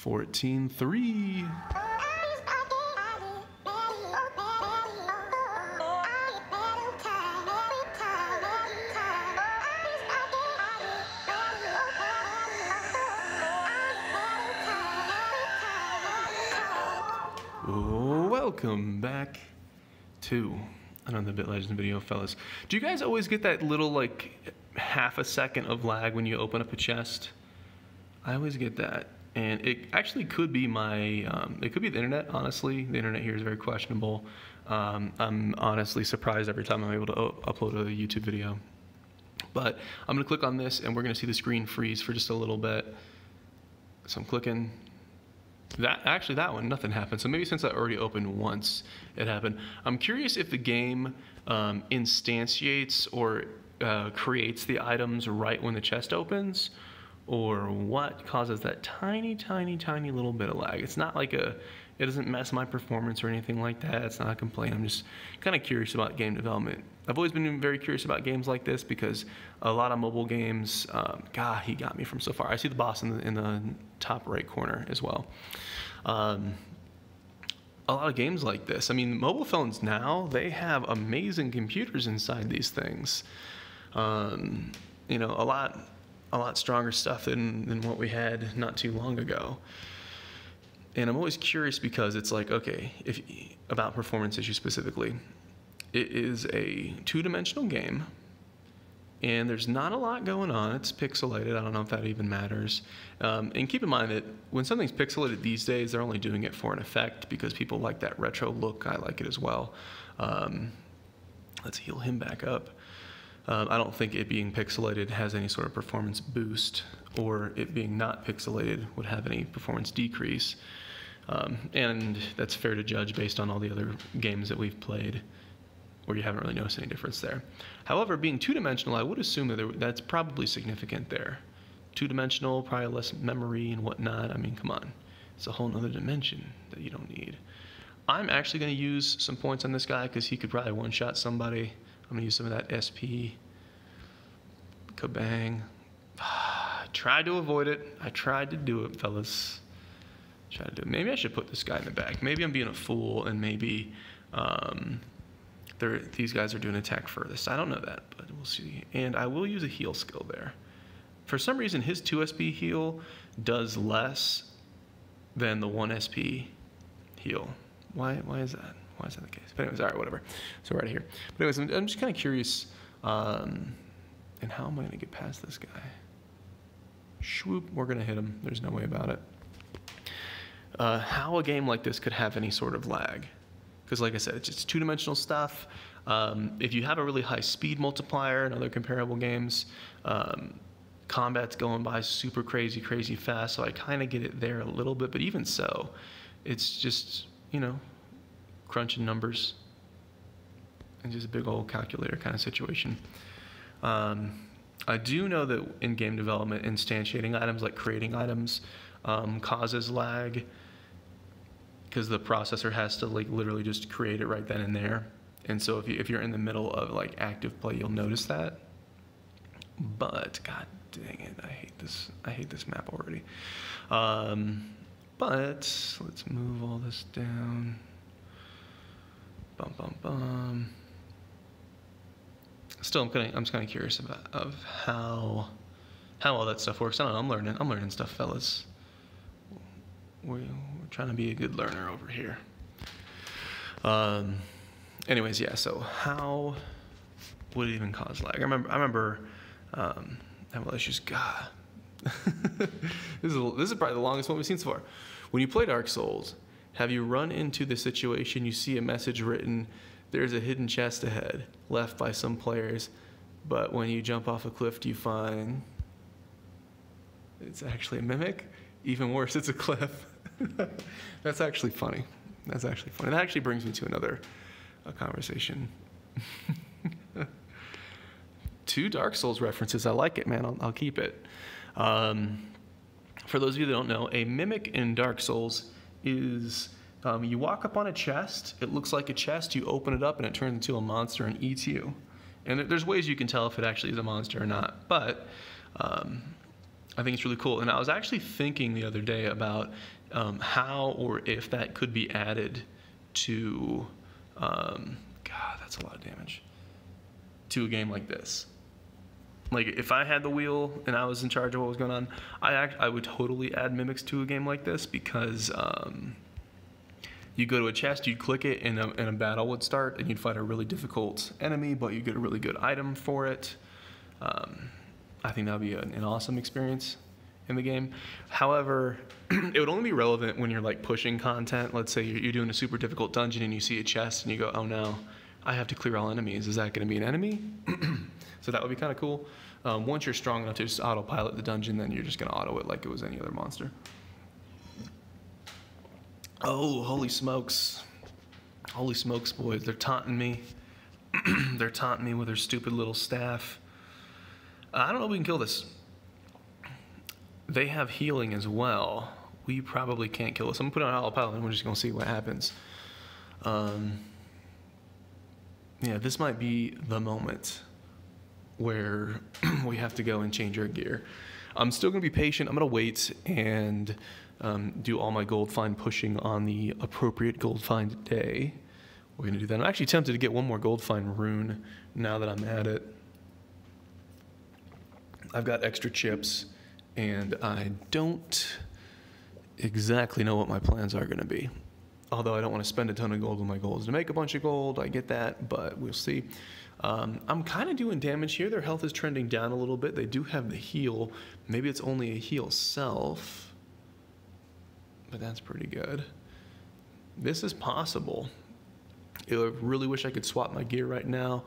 14-3. Welcome back to another Bit Legends video, fellas. Do you guys always get that little, like, half a second of lag when you open up a chest? I always get that. And it actually could be my, it could be the internet, honestly. The internet here is very questionable. I'm honestly surprised every time I'm able to upload a YouTube video. But I'm gonna click on this and we're gonna see the screen freeze for just a little bit. So I'm clicking. That one, nothing happened. So maybe since I already opened once, it happened. I'm curious if the game instantiates or creates the items right when the chest opens, or what causes that tiny little bit of lag. It's not like it doesn't mess my performance or anything like that. It's not a complaint. I'm just kind of curious about game development. I've always been very curious about games like this because a lot of mobile games, God, he got me from so far. I see the boss in the top right corner as well. A lot of games like this. I mean, mobile phones now, they have amazing computers inside these things. You know, a lot stronger stuff than what we had not too long ago. And I'm always curious because it's like, okay, about performance issues specifically, it is a two-dimensional game, and there's not a lot going on. It's pixelated. I don't know if that even matters. And keep in mind that when something's pixelated these days, they're only doing it for an effect because people like that retro look. I like it as well. Let's heal him back up. I don't think it being pixelated has any sort of performance boost, or it being not pixelated would have any performance decrease. And that's fair to judge based on all the other games that we've played, where you haven't really noticed any difference there. However, being two-dimensional, I would assume that that's probably significant there. Two-dimensional, probably less memory and whatnot. I mean, come on. It's a whole nother dimension that you don't need. I'm actually going to use some points on this guy because he could probably one-shot somebody. I'm going to use some of that SP. Kabang. Tried to avoid it. I tried to do it, fellas. Tried to do it. Maybe I should put this guy in the back. Maybe I'm being a fool, and maybe these guys are doing attack furthest. I don't know that, but we'll see. And I will use a heal skill there. For some reason, his 2 SP heal does less than the 1 SP heal. Why is that? Why is that the case? But anyways, all right, whatever. So right here. But anyways, I'm just kind of curious, and how am I going to get past this guy? Swoop, we're going to hit him. There's no way about it. How a game like this could have any sort of lag. Because like I said, it's just two-dimensional stuff. If you have a really high speed multiplier in other comparable games, combat's going by super crazy fast, so I kind of get it there a little bit, but even so, it's just, you know, crunching numbers and just a big old calculator kind of situation. I do know that in game development, instantiating items, like creating items, causes lag, because the processor has to like literally just create it right then and there. And so if you're in the middle of like active play, you'll notice that. But god dang it, I hate this map already. But let's move all this down. Bum bum bum. Still, I'm just kind of curious of how all that stuff works. I don't know. I'm learning stuff, fellas. We're trying to be a good learner over here. Anyways, yeah. So how would it even cause lag? I remember having issues. God, this is probably the longest one we've seen so far. When you play Dark Souls, have you run into the situation you see a message written, "There's a hidden chest ahead," left by some players, but when you jump off a cliff, you find it's actually a mimic? Even worse, it's a cliff. That's actually funny. That's actually funny. That actually brings me to another conversation. 2 Dark Souls references. I like it, man. I'll keep it. For those of you that don't know, a mimic in Dark Souls is you walk up on a chest. It looks like a chest. You open it up, and it turns into a monster and eats you. And there's ways you can tell if it actually is a monster or not. But I think it's really cool. And I was actually thinking the other day about how or if that could be added to, God, that's a lot of damage, to a game like this. Like, if I had the wheel and I was in charge of what was going on, I would totally add mimics to a game like this, because you go to a chest, you'd click it, and a battle would start, and you'd fight a really difficult enemy, but you get a really good item for it. I think that would be an awesome experience in the game. However, it would only be relevant when you're like pushing content. Let's say you're doing a super difficult dungeon and you see a chest and you go, oh no, I have to clear all enemies. Is that going to be an enemy? So that would be kind of cool. Once you're strong enough to just autopilot the dungeon, then you're just going to auto it like it was any other monster. Oh, holy smokes. Holy smokes, boys. They're taunting me. They're taunting me with their stupid little staff. I don't know if we can kill this. They have healing as well. We probably can't kill this. I'm going to put it on autopilot and we're just going to see what happens. Yeah, this might be the moment where we have to go and change our gear. I'm still going to be patient. I'm going to wait and do all my gold find pushing on the appropriate gold find day. We're going to do that. I'm actually tempted to get one more gold find rune now that I'm at it. I've got extra chips, and I don't exactly know what my plans are going to be. Although I don't want to spend a ton of gold when my goal is to make a bunch of gold. I get that, but we'll see. I'm kind of doing damage here. Their health is trending down a little bit. They do have the heal. Maybe it's only a heal self, but that's pretty good. This is possible. I really wish I could swap my gear right now,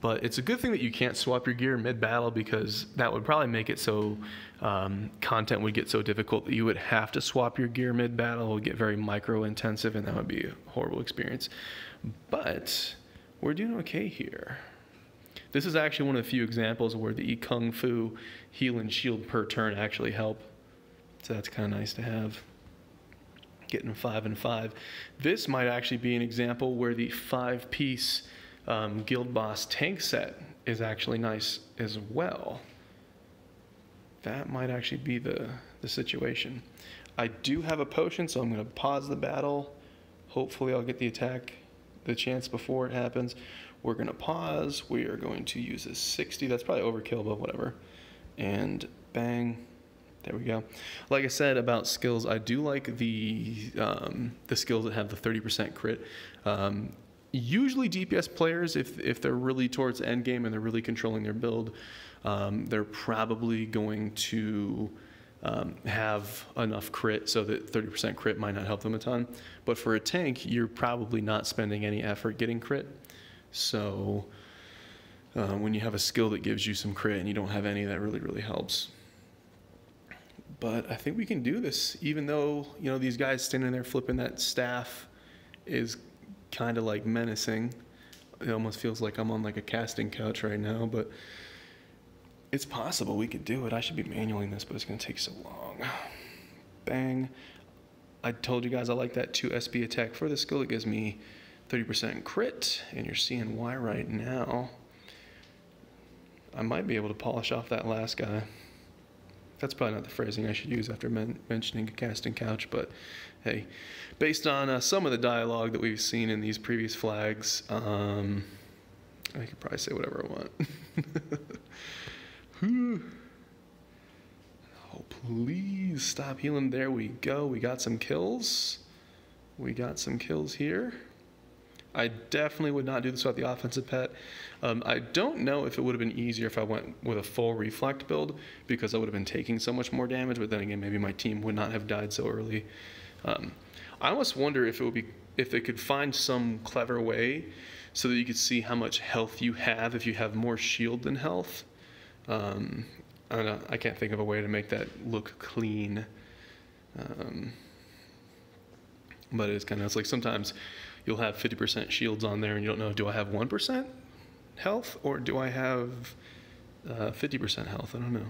but it's a good thing that you can't swap your gear mid-battle, because that would probably make it so content would get so difficult that you would have to swap your gear mid-battle. It would get very micro-intensive, and that would be a horrible experience. But we're doing okay here. This is actually one of the few examples where the Kung Fu heal and shield per turn actually help. So that's kind of nice to have. Getting 5 and 5. This might actually be an example where the 5-piece Guild Boss tank set is actually nice as well. That might actually be the situation. I do have a potion, so I'm going to pause the battle. Hopefully I'll get the chance before it happens. We're going to pause. We are going to use a 60. That's probably overkill, but whatever. And bang. There we go. Like I said about skills, I do like the skills that have the 30% crit. Usually DPS players, if they're really towards end game and they're really controlling their build, they're probably going to have enough crit so that 30% crit might not help them a ton. But for a tank, you're probably not spending any effort getting crit. So when you have a skill that gives you some crit and you don't have any, that really helps. But I think we can do this, even though, you know, these guys standing there flipping that staff is kind of like menacing. It almost feels like I'm on like a casting couch right now, but it's possible we could do it. I should be manualing this, but it's going to take so long. Bang. I told you guys I like that 2 SP attack for the skill. It gives me 30% crit, and you're seeing why right now. I might be able to polish off that last guy. That's probably not the phrasing I should use after mentioning a casting couch, but hey, based on some of the dialogue that we've seen in these previous flags, I could probably say whatever I want. Oh, please stop healing. There we go. We got some kills. We got some kills here. I definitely would not do this without the offensive pet. I don't know if it would have been easier if I went with a full reflect build, because I would have been taking so much more damage, but then again, maybe my team would not have died so early. I almost wonder if they could find some clever way so that you could see how much health you have if you have more shield than health. I don't know. I can't think of a way to make that look clean. But it's like sometimes you'll have 50% shields on there and you don't know, do I have 1% health or do I have 50% health? I don't know.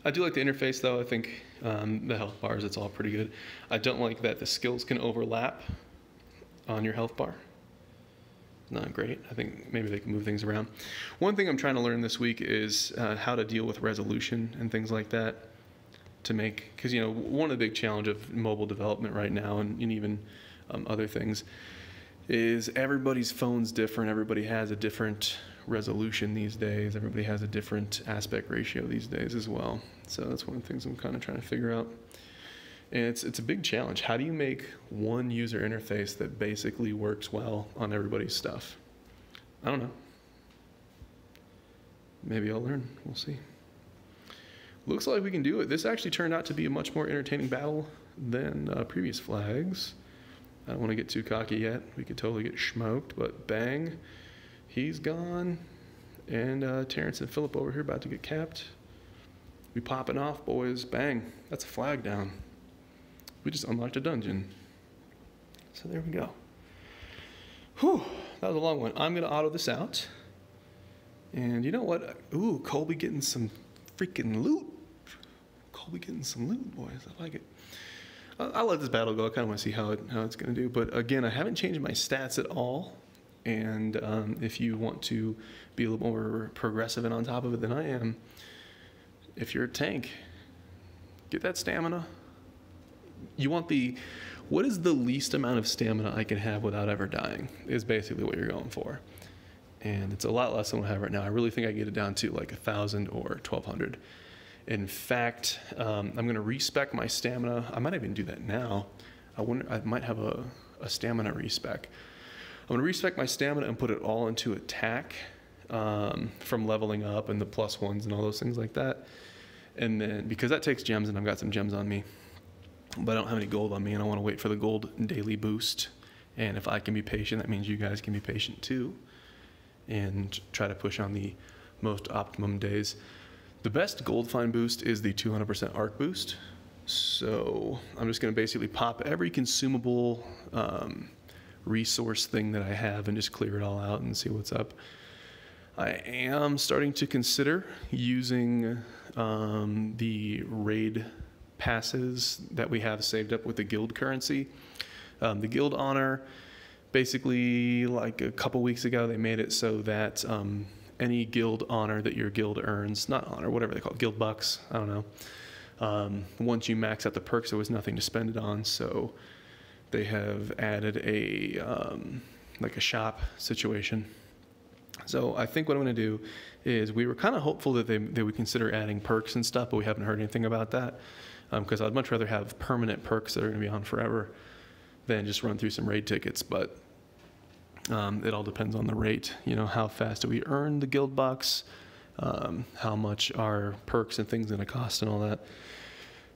I do like the interface though. I think the health bars, it's all pretty good. I don't like that the skills can overlap on your health bar. not great. I think maybe they can move things around. One thing I'm trying to learn this week is how to deal with resolution and things like that to make, because you know, one of the big challenge of mobile development right now, and even other things, is everybody's phone's different. Everybody has a different resolution these days. Everybody has a different aspect ratio these days as well. So that's one of the things I'm kind of trying to figure out. And it's a big challenge. How do you make one user interface that basically works well on everybody's stuff? I don't know. Maybe I'll learn. We'll see. Looks like we can do it. This actually turned out to be a much more entertaining battle than previous flags. I don't want to get too cocky yet. We could totally get smoked, but bang, he's gone. And Terrence and Philip over here about to get capped. We popping off, boys. Bang. That's a flag down. We just unlocked a dungeon. So there we go. Whew, that was a long one. I'm going to auto this out. And you know what? Ooh, Colby getting some freaking loot. Colby getting some loot, boys. I like it. I'll let this battle go. I kind of want to see how it's going to do. But again, I haven't changed my stats at all. And if you want to be a little more progressive and on top of it than I am, if you're a tank, get that stamina. You want what is the least amount of stamina I can have without ever dying is basically what you're going for. And it's a lot less than what I have right now. I really think I get it down to like 1,000 or 1,200. In fact, I'm going to respec my stamina. I might even do that now. I might have a stamina respec. I'm going to respec my stamina and put it all into attack from leveling up and the +1s and all those things like that. And then, because that takes gems, and I've got some gems on me, but I don't have any gold on me, and I want to wait for the gold daily boost. And if I can be patient, that means you guys can be patient too, and try to push on the most optimum days. The best gold find boost is the 200% arc boost. So I'm just going to basically pop every consumable resource thing that I have and just clear it all out and see what's up. I am starting to consider using the raid passes that we have saved up with the guild currency. The guild honor, basically like a couple weeks ago, they made it so that any guild honor that your guild earns, not honor, whatever they call it, guild bucks, I don't know. Once you max out the perks, there was nothing to spend it on, so they have added a like a shop situation. So I think what I'm going to do is, we were kind of hopeful that they would consider adding perks and stuff, but we haven't heard anything about that, because I'd much rather have permanent perks that are going to be on forever than just run through some raid tickets. But it all depends on the rate, you know, how fast do we earn the guild bucks, how much are perks and things going to cost and all that.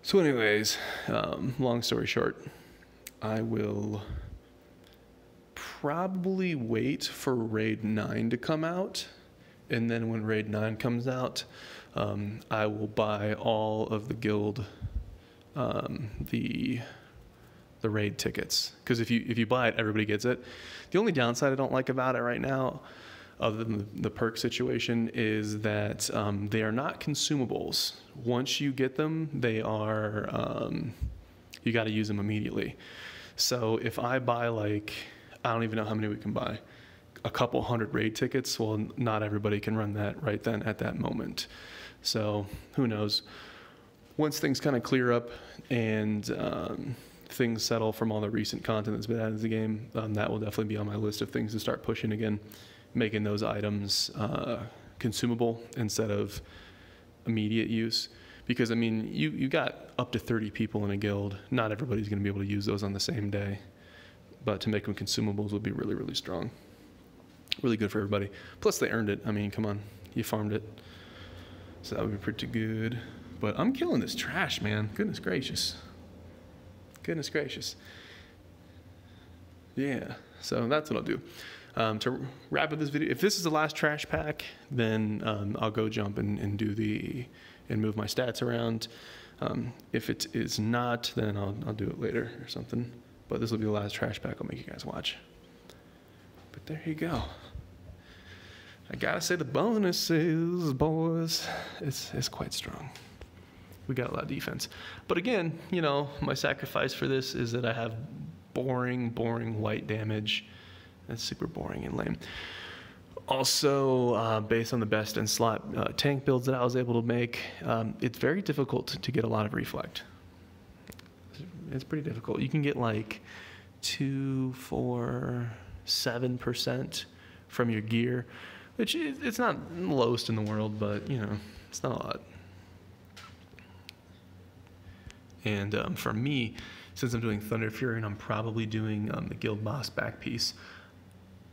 So anyways, long story short, I will probably wait for raid 9 to come out, and then when raid 9 comes out, I will buy all of the guild the raid tickets, because if you buy it, everybody gets it. The only downside I don't like about it right now, other than the perk situation, is that they are not consumables. Once you get them, they are you got to use them immediately. So if I buy, like, I don't even know how many we can buy, a couple hundred raid tickets, well, not everybody can run that right then at that moment. So who knows? Once things kind of clear up and things settle from all the recent content that's been added to the game, that will definitely be on my list of things to start pushing again, making those items consumable instead of immediate use. Because, I mean, you got up to 30 people in a guild. Not everybody's going to be able to use those on the same day. But to make them consumables would be really, really strong. Really good for everybody. Plus, they earned it. I mean, come on. You farmed it. So that would be pretty good. But I'm killing this trash, man. Goodness gracious. Goodness gracious. Yeah. So that's what I'll do. To wrap up this video, if this is the last trash pack, then I'll go jump and do and move my stats around. If it is not, then I'll do it later or something. But this will be the last trash pack I'll make you guys watch. But there you go. I gotta say, the bonuses, boys, it's quite strong. We got a lot of defense. But again, you know, my sacrifice for this is that I have boring white damage. It's super boring and lame. Also, based on the best in slot tank builds that I was able to make, it's very difficult to get a lot of reflect. It's pretty difficult. You can get like 2, 4, 7% from your gear, which it's not the lowest in the world, but you know, it's not a lot. And for me, since I'm doing Thunder Fury and I'm probably doing the Guild Boss back piece,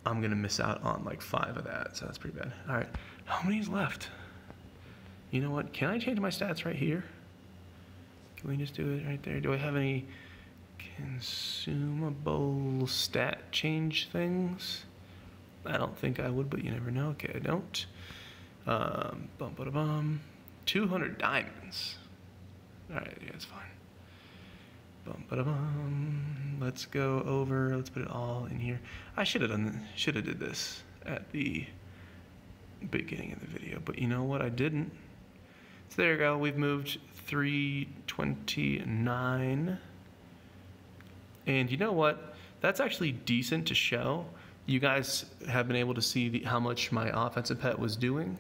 I'm gonna miss out on like 5 of that, so that's pretty bad. All right, how many is left? You know what, can I change my stats right here? Can we just do it right there? Do I have any consumable stat change things? I don't think I would, but you never know. Okay, I don't. 200 diamonds. All right, yeah, it's fine. Let's go over. Let's put it all in here. I should have did this at the beginning of the video, but you know what? I didn't. So there you go. We've moved 329, and you know what? That's actually decent to show. You guys have been able to see how much my offensive pet was doing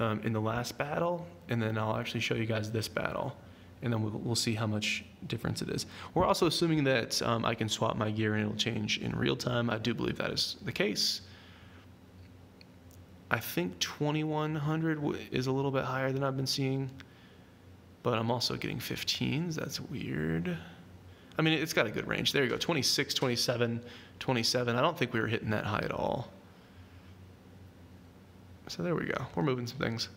in the last battle, and then I'll actually show you guys this battle, and then we'll see how much difference it is. We're also assuming that I can swap my gear and it'll change in real time. I do believe that is the case. I think 2100 is a little bit higher than I've been seeing, but I'm also getting 15s. That's weird. I mean, it's got a good range. There you go, 26, 27, 27. I don't think we were hitting that high at all. So there we go. We're moving some things.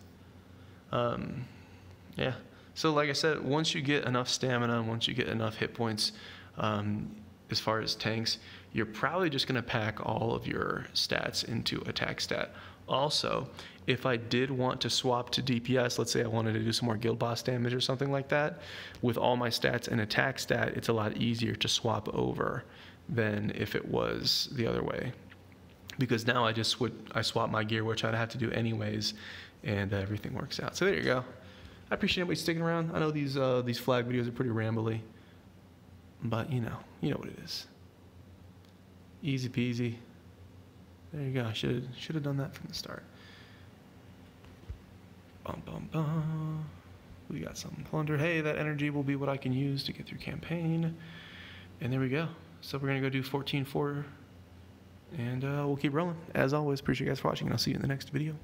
Yeah. So like I said, once you get enough stamina, once you get enough hit points, as far as tanks, you're probably just going to pack all of your stats into attack stat. Also, if I did want to swap to DPS, let's say I wanted to do some more guild boss damage or something like that, with all my stats and attack stat, it's a lot easier to swap over than if it was the other way. Because now I swap my gear, which I'd have to do anyways, and everything works out. So there you go. I appreciate everybody sticking around. I know these flag videos are pretty rambly, but you know what it is. Easy peasy. There you go. Should have done that from the start. We got some plunder. Hey, that energy will be what I can use to get through campaign. And there we go. So we're gonna go do 14-4, and we'll keep rolling. As always, appreciate you guys for watching, and I'll see you in the next video.